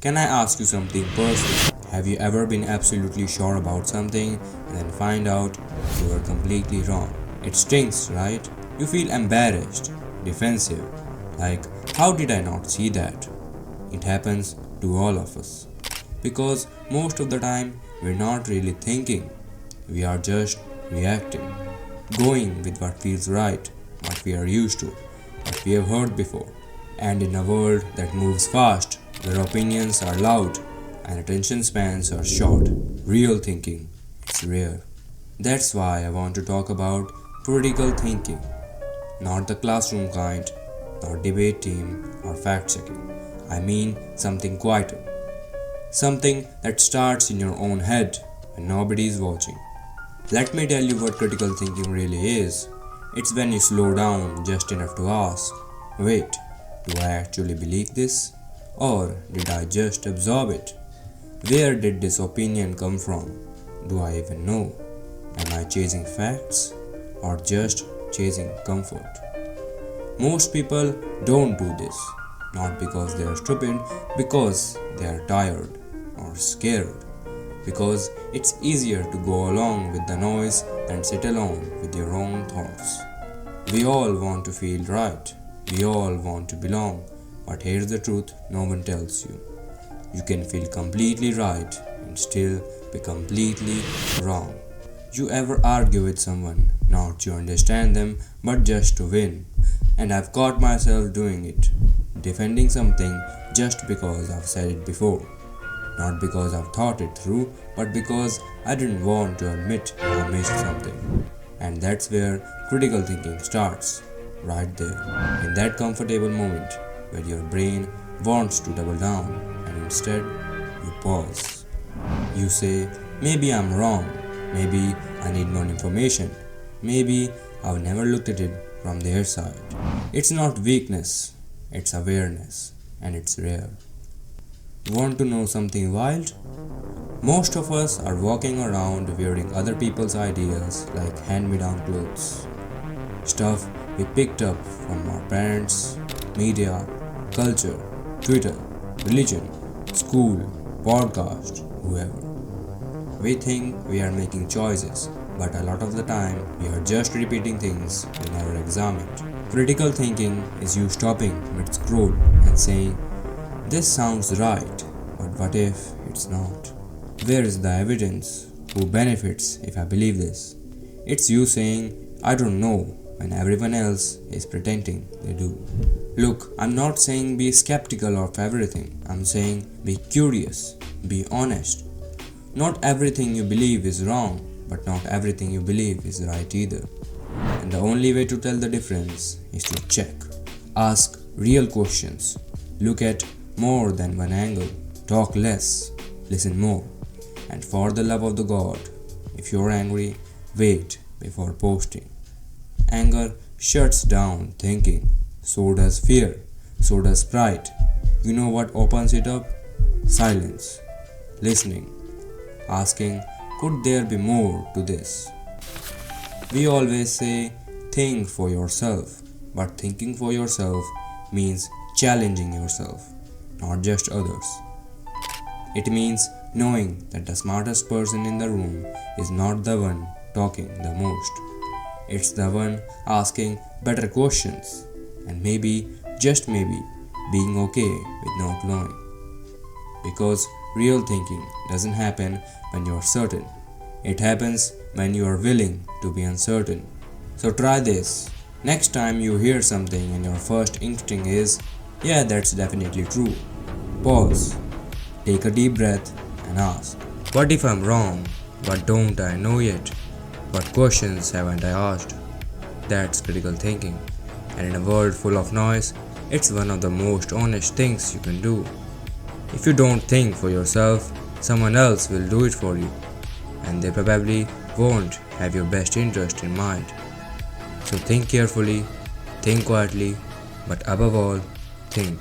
Can I ask you something personal? Have you ever been absolutely sure about something and then find out you were completely wrong? It stings, right? You feel embarrassed, defensive, like, how did I not see that? It happens to all of us. Because most of the time, we're not really thinking, we are just reacting, going with what feels right, what we are used to, what we have heard before. And in a world that moves fast, where opinions are loud and attention spans are short, real thinking is rare. That's why I want to talk about critical thinking, not the classroom kind, not debate team or fact checking. I mean something quieter, something that starts in your own head when nobody is watching. Let me tell you what critical thinking really is. It's when you slow down just enough to ask, wait, do I actually believe this? Or did I just absorb it? Where did this opinion come from? Do I even know? Am I chasing facts or just chasing comfort? Most people don't do this, not because they are stupid, because they are tired or scared. Because it's easier to go along with the noise than sit alone with your own thoughts. We all want to feel right. We all want to belong. But here's the truth no one tells you. You can feel completely right and still be completely wrong. You ever argue with someone, not to understand them, but just to win? And I've caught myself doing it. Defending something just because I've said it before. Not because I've thought it through, but because I didn't want to admit I missed something. And that's where critical thinking starts. Right there, in that comfortable moment where your brain wants to double down and instead you pause. You say, maybe I'm wrong, maybe I need more information, maybe I've never looked at it from their side. It's not weakness, it's awareness, and it's rare. Want to know something wild? Most of us are walking around wearing other people's ideas like hand-me-down clothes. Stuff we picked up from our parents, media, culture, Twitter, religion, school, podcast, whoever. We think we are making choices, but a lot of the time we are just repeating things we never examined. Critical thinking is you stopping mid-scroll and saying, this sounds right, but what if it's not? Where is the evidence? Who benefits if I believe this? It's you saying, I don't know, when everyone else is pretending they do. Look, I'm not saying be skeptical of everything. I'm saying be curious, be honest. Not everything you believe is wrong, but not everything you believe is right either. And the only way to tell the difference is to check. Ask real questions. Look at more than one angle. Talk less. Listen more. And for the love of the God, if you're angry, wait before posting. Anger shuts down thinking. So does fear. So does pride. You know what opens it up? Silence. Listening. Asking, could there be more to this? We always say, think for yourself. But thinking for yourself means challenging yourself, not just others. It means knowing that the smartest person in the room is not the one talking the most. It's the one asking better questions and maybe, just maybe, being okay with not knowing. Because real thinking doesn't happen when you're certain. It happens when you are willing to be uncertain. So try this. Next time you hear something and your first instinct is, yeah, that's definitely true. Pause. Take a deep breath and ask, what if I'm wrong? What don't I know yet? What questions haven't I asked? That's critical thinking. And in a world full of noise, it's one of the most honest things you can do. If you don't think for yourself, someone else will do it for you. And they probably won't have your best interest in mind. So think carefully, think quietly, but above all, think.